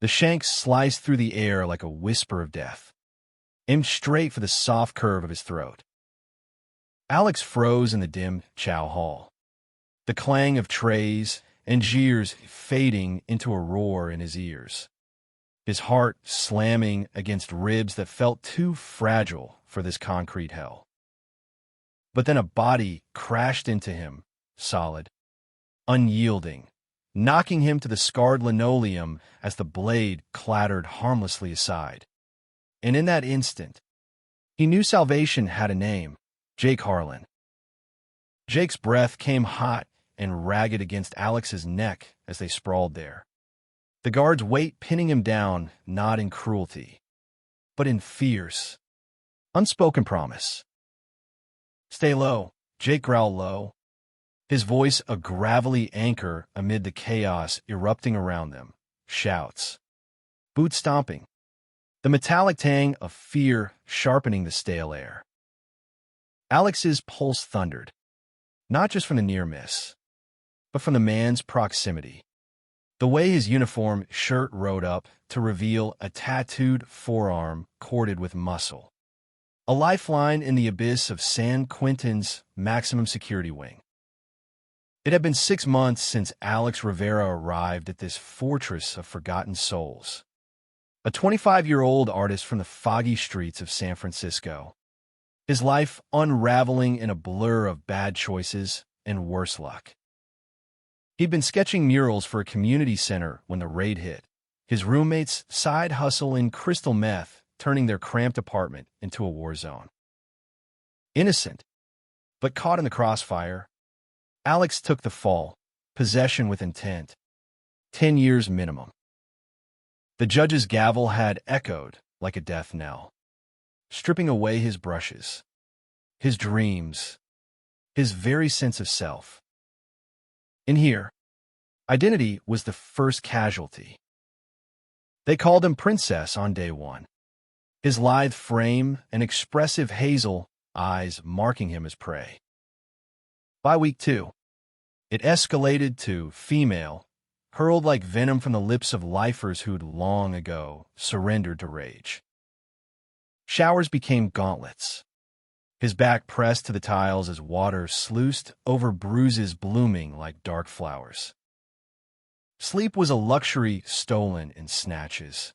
The shank sliced through the air like a whisper of death, aimed straight for the soft curve of his throat. Alex froze in the dim chow hall, the clang of trays and jeers fading into a roar in his ears, his heart slamming against ribs that felt too fragile for this concrete hell. But then a body crashed into him, solid, unyielding, knocking him to the scarred linoleum as the blade clattered harmlessly aside. And in that instant, he knew salvation had a name: Jake Harlan. Jake's breath came hot and ragged against Alex's neck as they sprawled there, the guard's weight pinning him down, not in cruelty, but in fierce, unspoken promise. "Stay low," Jake growled low, his voice a gravelly anchor amid the chaos erupting around them. Shouts, boot stomping, the metallic tang of fear sharpening the stale air. Alex's pulse thundered, not just from the near miss, but from the man's proximity. The way his uniform shirt rode up to reveal a tattooed forearm corded with muscle, a lifeline in the abyss of San Quentin's maximum security wing. It had been 6 months since Alex Rivera arrived at this fortress of forgotten souls, a 25-year-old artist from the foggy streets of San Francisco, his life unraveling in a blur of bad choices and worse luck. He'd been sketching murals for a community center when the raid hit, his roommates' side hustle in crystal meth turning their cramped apartment into a war zone. Innocent, but caught in the crossfire, Alex took the fall, possession with intent, 10 years minimum. The judge's gavel had echoed like a death knell, stripping away his brushes, his dreams, his very sense of self. In here, identity was the first casualty. They called him Princess on day one, his lithe frame and expressive hazel eyes marking him as prey. By week 2, it escalated to female, hurled like venom from the lips of lifers who'd long ago surrendered to rage. Showers became gauntlets, his back pressed to the tiles as water sluiced over bruises blooming like dark flowers. Sleep was a luxury stolen in snatches,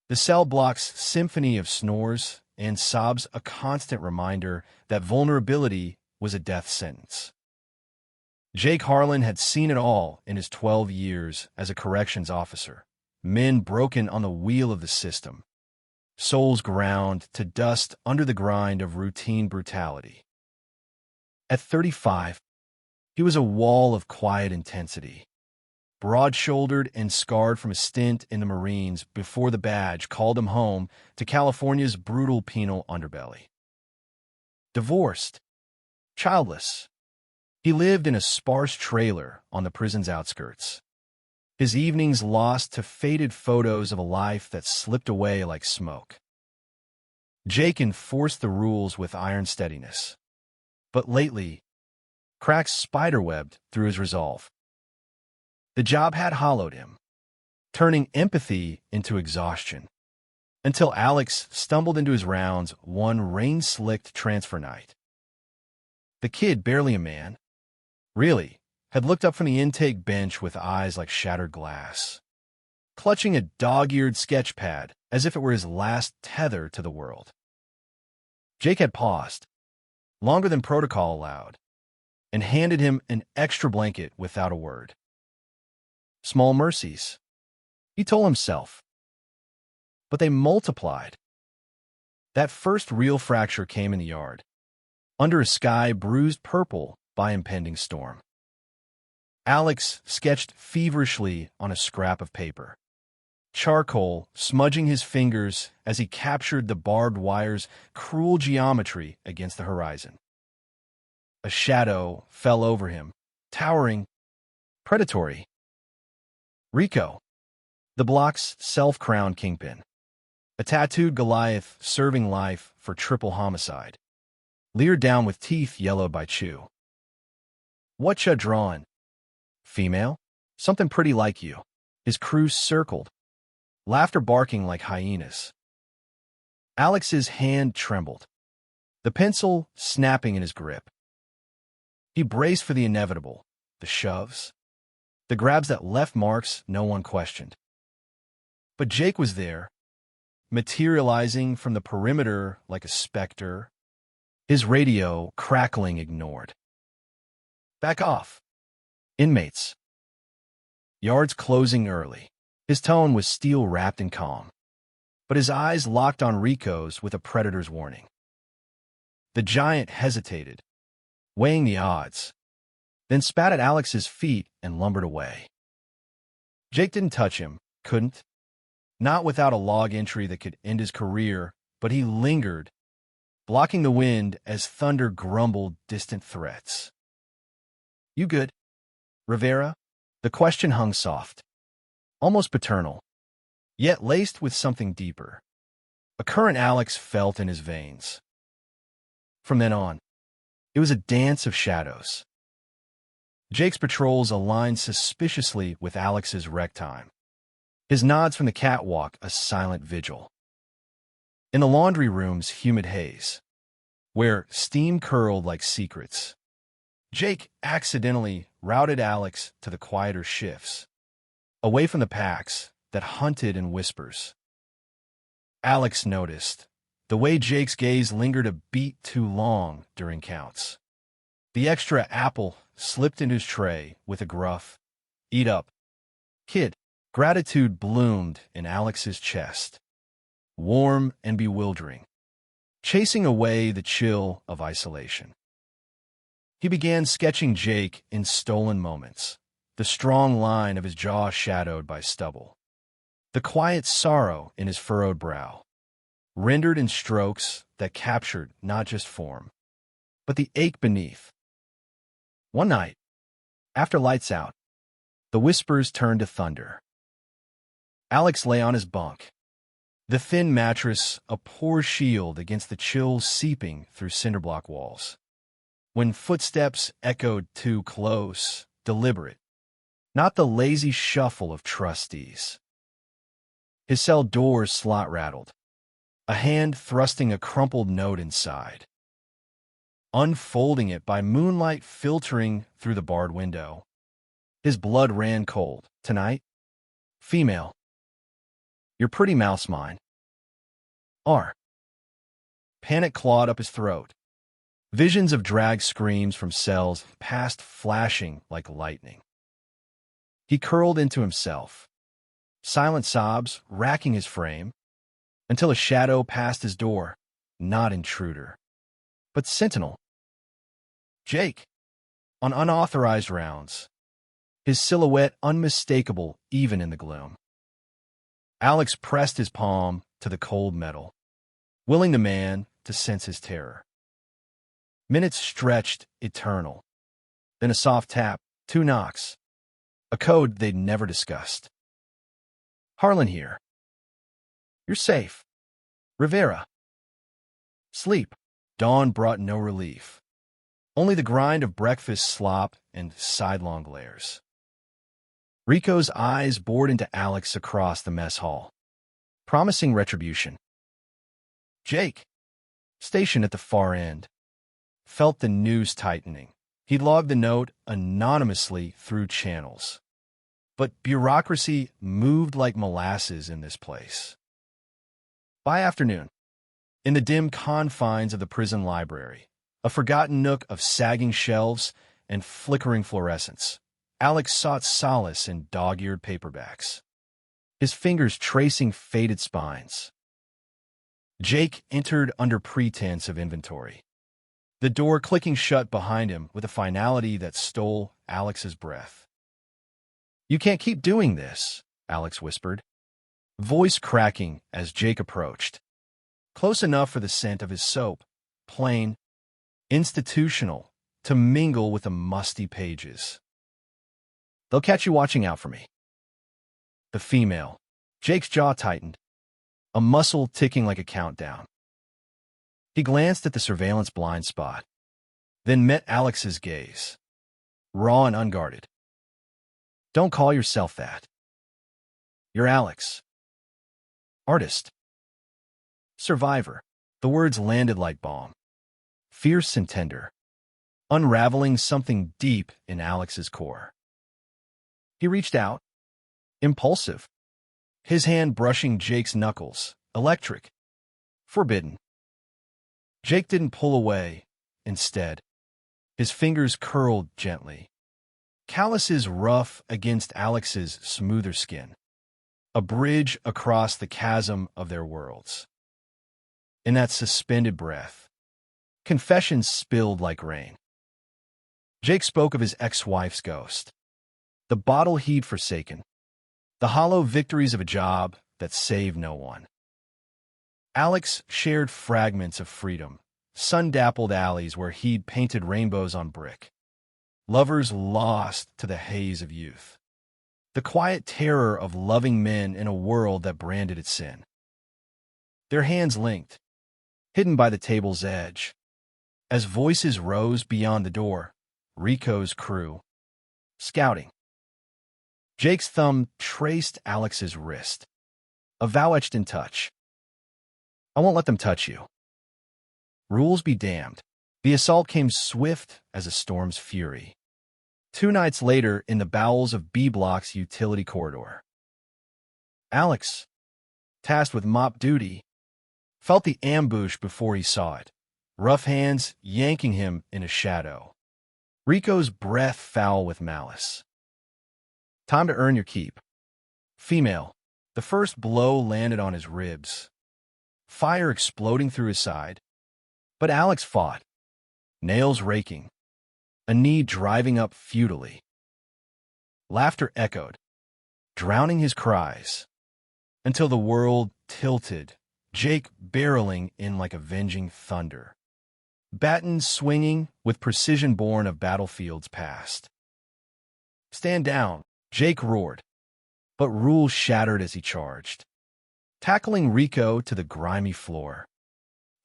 the cell block's symphony of snores and sobs a constant reminder that vulnerability was a death sentence. Jake Harlan had seen it all in his 12 years as a corrections officer, men broken on the wheel of the system, souls ground to dust under the grind of routine brutality. At 35, he was a wall of quiet intensity, broad-shouldered and scarred from a stint in the Marines before the badge called him home to California's brutal penal underbelly. Divorced, childless, he lived in a sparse trailer on the prison's outskirts, his evenings lost to faded photos of a life that slipped away like smoke. Jake enforced the rules with iron steadiness, but lately, cracks spiderwebbed through his resolve. The job had hollowed him, turning empathy into exhaustion, until Alex stumbled into his rounds one rain-slicked transfer night. The kid, barely a man, really, had looked up from the intake bench with eyes like shattered glass, clutching a dog-eared sketch pad as if it were his last tether to the world. Jake had paused, longer than protocol allowed, and handed him an extra blanket without a word. Small mercies, he told himself, but they multiplied. That first real fracture came in the yard, under a sky bruised purple by impending storm. Alex sketched feverishly on a scrap of paper, charcoal smudging his fingers as he captured the barbed wire's cruel geometry against the horizon. A shadow fell over him, towering, predatory. Rico, the block's self-crowned kingpin, a tattooed Goliath serving life for triple homicide, leered down with teeth yellowed by chew. "What ya drawin'? Female? Something pretty like you." His crew circled, laughter barking like hyenas. Alex's hand trembled, the pencil snapping in his grip. He braced for the inevitable, the shoves, the grabs that left marks no one questioned. But Jake was there, materializing from the perimeter like a specter, his radio crackling ignored. Back off. Inmates. Yards closing early. His tone was steel-wrapped and calm, but his eyes locked on Rico's with a predator's warning. The giant hesitated, weighing the odds, then spat at Alex's feet and lumbered away. Jake didn't touch him, couldn't. Not without a log entry that could end his career, but he lingered, blocking the wind as thunder grumbled distant threats. You good, Rivera? The question hung soft, almost paternal, yet laced with something deeper. A current Alex felt in his veins. From then on, it was a dance of shadows. Jake's patrols aligned suspiciously with Alex's rec time, his nods from the catwalk a silent vigil. In the laundry room's humid haze, where steam curled like secrets, Jake accidentally routed Alex to the quieter shifts, away from the packs that hunted in whispers. Alex noticed the way Jake's gaze lingered a beat too long during counts. The extra apple slipped into his tray with a gruff, "Eat up, kid." Gratitude bloomed in Alex's chest, warm and bewildering, chasing away the chill of isolation. He began sketching Jake in stolen moments, the strong line of his jaw shadowed by stubble, the quiet sorrow in his furrowed brow, rendered in strokes that captured not just form, but the ache beneath. One night, after lights out, the whispers turned to thunder. Alex lay on his bunk, the thin mattress a poor shield against the chill seeping through cinderblock walls. When footsteps echoed too close, deliberate, not the lazy shuffle of trustees. His cell door's slot rattled, a hand thrusting a crumpled note inside. Unfolding it by moonlight filtering through the barred window, his blood ran cold. Tonight, female. Your pretty mouse mine. R. Panic clawed up his throat. Visions of drag screams from cells passed flashing like lightning. He curled into himself, silent sobs racking his frame, until a shadow passed his door, not intruder, but sentinel. Jake, on unauthorized rounds, his silhouette unmistakable even in the gloom. Alex pressed his palm to the cold metal, willing the man to sense his terror. Minutes stretched eternal. Then a soft tap, 2 knocks, a code they'd never discussed. Harlan here. You're safe. Rivera. Sleep. Dawn brought no relief. Only the grind of breakfast slop and sidelong glares. Rico's eyes bored into Alex across the mess hall, promising retribution. Jake, stationed at the far end, felt the noose tightening. He logged the note anonymously through channels. But bureaucracy moved like molasses in this place. By afternoon, in the dim confines of the prison library, a forgotten nook of sagging shelves and flickering fluorescence, Alex sought solace in dog-eared paperbacks, his fingers tracing faded spines. Jake entered under pretense of inventory, the door clicking shut behind him with a finality that stole Alex's breath. You can't keep doing this, Alex whispered, voice cracking as Jake approached, close enough for the scent of his soap, plain, institutional, to mingle with the musty pages. They'll catch you watching out for me. The female. Jake's jaw tightened, a muscle ticking like a countdown. He glanced at the surveillance blind spot, then met Alex's gaze, raw and unguarded. Don't call yourself that. You're Alex. Artist. Survivor. The words landed like balm. Fierce and tender, unraveling something deep in Alex's core. He reached out, impulsive, his hand brushing Jake's knuckles, electric, forbidden. Jake didn't pull away. Instead, his fingers curled gently, calluses rough against Alex's smoother skin, a bridge across the chasm of their worlds. In that suspended breath, confessions spilled like rain. Jake spoke of his ex-wife's ghost, the bottle he'd forsaken, the hollow victories of a job that saved no one. Alex shared fragments of freedom, sun-dappled alleys where he'd painted rainbows on brick, lovers lost to the haze of youth, the quiet terror of loving men in a world that branded it sin. Their hands linked, hidden by the table's edge. As voices rose beyond the door, Rico's crew, scouting. Jake's thumb traced Alex's wrist, a vow etched in touch. I won't let them touch you. Rules be damned. The assault came swift as a storm's fury. 2 nights later, in the bowels of B Block's utility corridor, Alex, tasked with mop duty, felt the ambush before he saw it, rough hands yanking him in a shadow. Rico's breath foul with malice. Time to earn your keep. Female. The first blow landed on his ribs, fire exploding through his side. But Alex fought, nails raking, a knee driving up futilely. Laughter echoed, drowning his cries, until the world tilted, Jake barreling in like avenging thunder, batons swinging with precision born of battlefields past. Stand down, Jake roared, but rules shattered as he charged, tackling Rico to the grimy floor,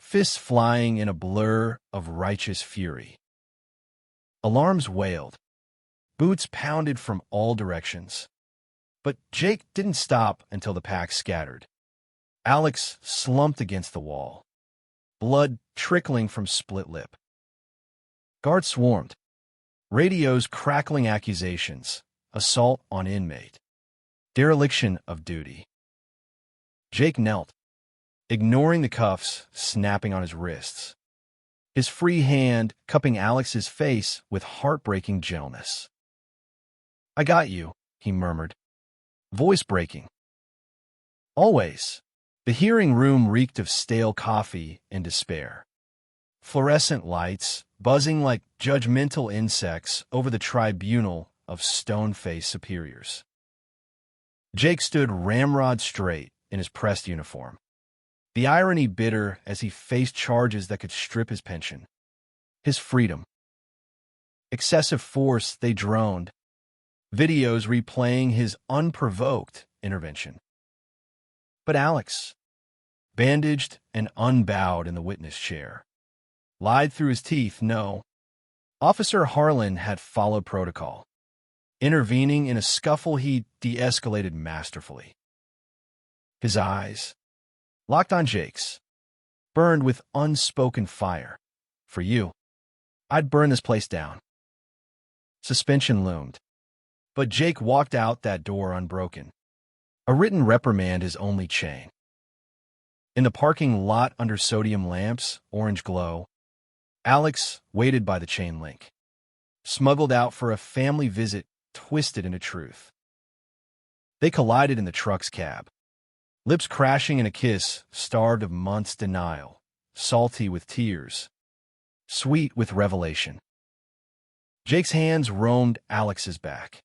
fists flying in a blur of righteous fury. Alarms wailed, boots pounded from all directions. But Jake didn't stop until the pack scattered. Alex slumped against the wall, blood trickling from split lip. Guards swarmed, radios crackling accusations, assault on inmate, dereliction of duty. Jake knelt, ignoring the cuffs snapping on his wrists, his free hand cupping Alex's face with heartbreaking gentleness. I got you, he murmured, voice breaking. Always. The hearing room reeked of stale coffee and despair. Fluorescent lights buzzing like judgmental insects over the tribunal of stone-faced superiors. Jake stood ramrod straight in his pressed uniform, the irony bitter as he faced charges that could strip his pension, his freedom. Excessive force, they droned, videos replaying his unprovoked intervention. But Alex, bandaged and unbowed in the witness chair, lied through his teeth, no. Officer Harlan had followed protocol, intervening in a scuffle he de-escalated masterfully. His eyes, locked on Jake's, burned with unspoken fire. For you, I'd burn this place down. Suspension loomed, but Jake walked out that door unbroken. A written reprimand his only chain. In the parking lot under sodium lamps, orange glow, Alex waited by the chain link, smuggled out for a family visit twisted into truth. They collided in the truck's cab, lips crashing in a kiss starved of months' denial, salty with tears, sweet with revelation. Jake's hands roamed Alex's back,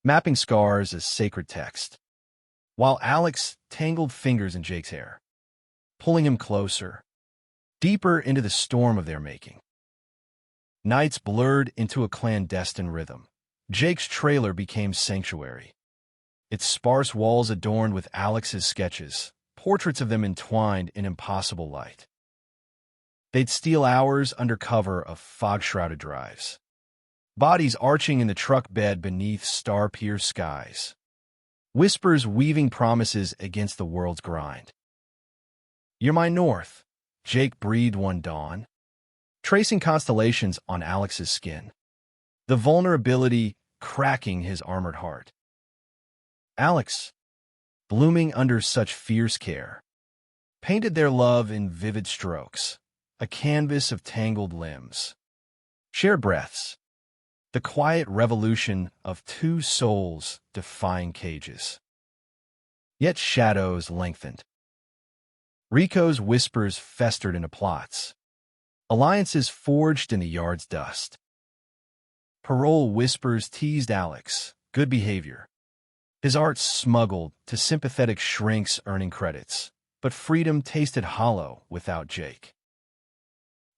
mapping scars as sacred text, while Alex tangled fingers in Jake's hair, pulling him closer, deeper into the storm of their making. Nights blurred into a clandestine rhythm. Jake's trailer became sanctuary, its sparse walls adorned with Alex's sketches, portraits of them entwined in impossible light. They'd steal hours under cover of fog-shrouded drives, bodies arching in the truck bed beneath star-pierced skies. whispers weaving promises against the world's grind. "You're my north," Jake breathed one dawn, tracing constellations on Alex's skin, the vulnerability cracking his armored heart. Alex, blooming under such fierce care, painted their love in vivid strokes, a canvas of tangled limbs, shared breaths, the quiet revolution of two souls defying cages. Yet shadows lengthened. Rico's whispers festered into plots, alliances forged in the yard's dust. Parole whispers teased Alex, good behavior. His art smuggled to sympathetic shrinks earning credits, but freedom tasted hollow without Jake.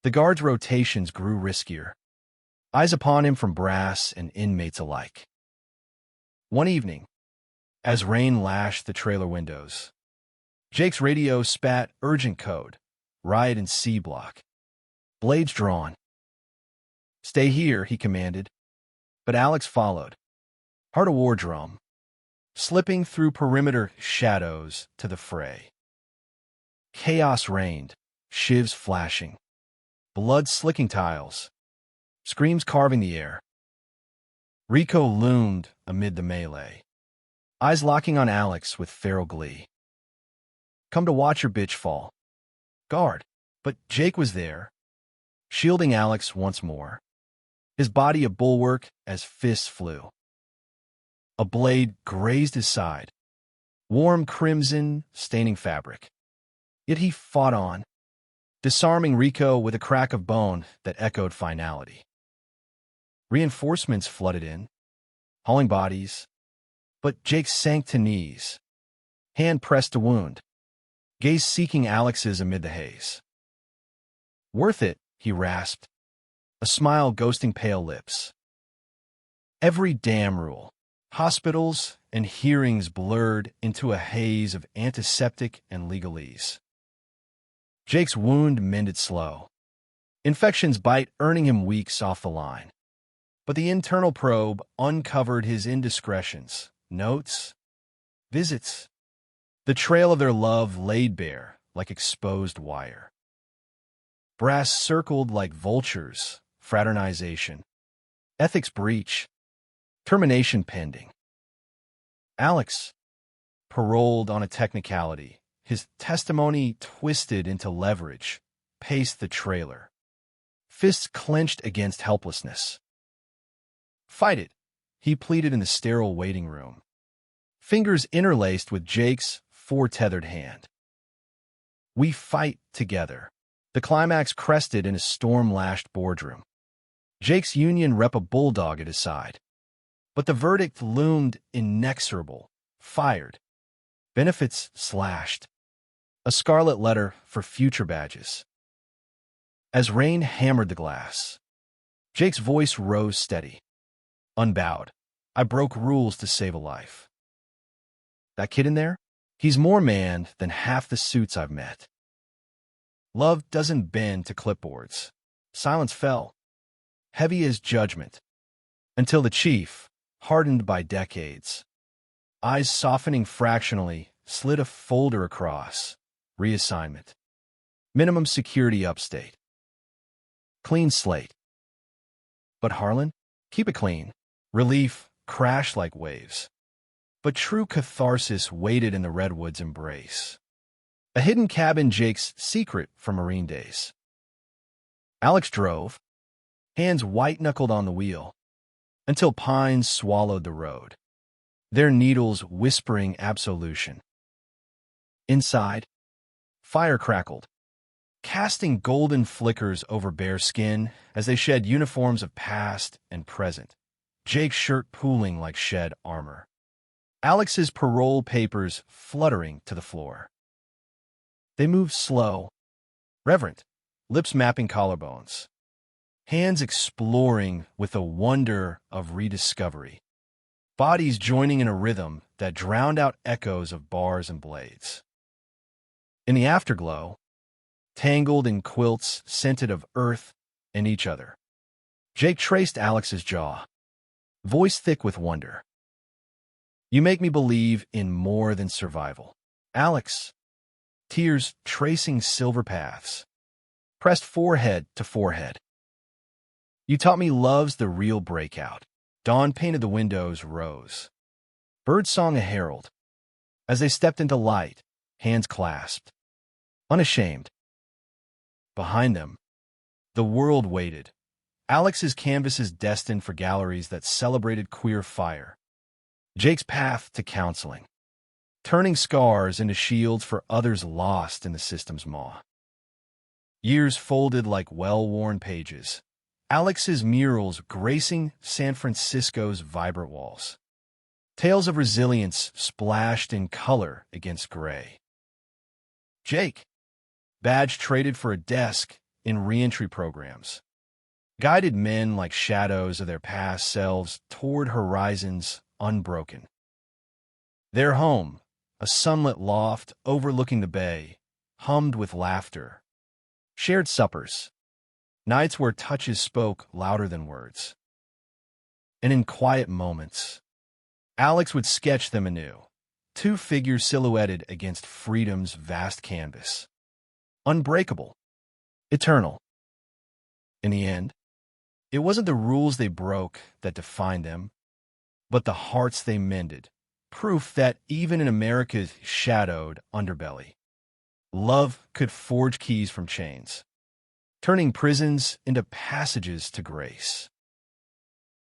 The guard's rotations grew riskier, eyes upon him from brass and inmates alike. One evening, as rain lashed the trailer windows, Jake's radio spat urgent code, riot in C block. Blades drawn. "Stay here," he commanded, but Alex followed, heart a war drum, slipping through perimeter shadows to the fray. Chaos reigned, shivs flashing, blood slicking tiles, screams carving the air. Rico loomed amid the melee, eyes locking on Alex with feral glee. "Come to watch your bitch fall." "Guard." But Jake was there, shielding Alex once more, his body a bulwark as fists flew. A blade grazed his side, warm crimson staining fabric. Yet he fought on, disarming Rico with a crack of bone that echoed finality. Reinforcements flooded in, hauling bodies, but Jake sank to knees, hand pressed to wound, gaze seeking Alex's amid the haze. "Worth it," he rasped, a smile ghosting pale lips. Every damn rule, hospitals and hearings blurred into a haze of antiseptic and legalese. Jake's wound mended slow, infection's bite earning him weeks off the line. But the internal probe uncovered his indiscretions, notes, visits, the trail of their love laid bare like exposed wire. Brass circled like vultures, fraternization, ethics breach, termination pending. Alex, paroled on a technicality, his testimony twisted into leverage, paced the trailer, fists clenched against helplessness. "Fight it," he pleaded in the sterile waiting room, fingers interlaced with Jake's four-tethered hand. "We fight together." The climax crested in a storm-lashed boardroom. Jake's union rep a bulldog at his side. But the verdict loomed inexorable, fired, benefits slashed, a scarlet letter for future badges. As rain hammered the glass, Jake's voice rose steady, unbowed. "I broke rules to save a life. That kid in there? He's more man than half the suits I've met. Love doesn't bend to clipboards." Silence fell, heavy as judgment, until the chief, hardened by decades, eyes softening fractionally, slid a folder across. Reassignment. Minimum security upstate. Clean slate. But Harlan? Keep it clean. Relief crashed like waves. But true catharsis waited in the redwood's embrace. A hidden cabin Jake's secret from Marine days. Alex drove, hands white-knuckled on the wheel, until pines swallowed the road, their needles whispering absolution. Inside, fire crackled, casting golden flickers over bare skin as they shed uniforms of past and present, Jake's shirt pooling like shed armor, Alex's parole papers fluttering to the floor. They moved slow, reverent, lips mapping collarbones, hands exploring with a wonder of rediscovery, bodies joining in a rhythm that drowned out echoes of bars and blades. In the afterglow, tangled in quilts scented of earth and each other, Jake traced Alex's jaw, voice thick with wonder. You make me believe in more than survival. Alex, tears tracing silver paths, pressed forehead to forehead. You taught me love's the real breakout. Dawn painted the windows rose. Birds song a herald. As they stepped into light, hands clasped, unashamed. Behind them, the world waited. Alex's canvases destined for galleries that celebrated queer fire. Jake's path to counseling, turning scars into shields for others lost in the system's maw. Years folded like well-worn pages. Alex's murals gracing San Francisco's vibrant walls. Tales of resilience splashed in color against gray. Jake, badge traded for a desk in reentry programs, guided men like shadows of their past selves toward horizons unbroken. Their home, a sunlit loft overlooking the bay, hummed with laughter. Shared suppers, nights where touches spoke louder than words. And in quiet moments, Alex would sketch them anew, two figures silhouetted against freedom's vast canvas. Unbreakable, eternal. In the end, it wasn't the rules they broke that defined them, but the hearts they mended, proof that even in America's shadowed underbelly, love could forge keys from chains, turning prisons into passages to grace.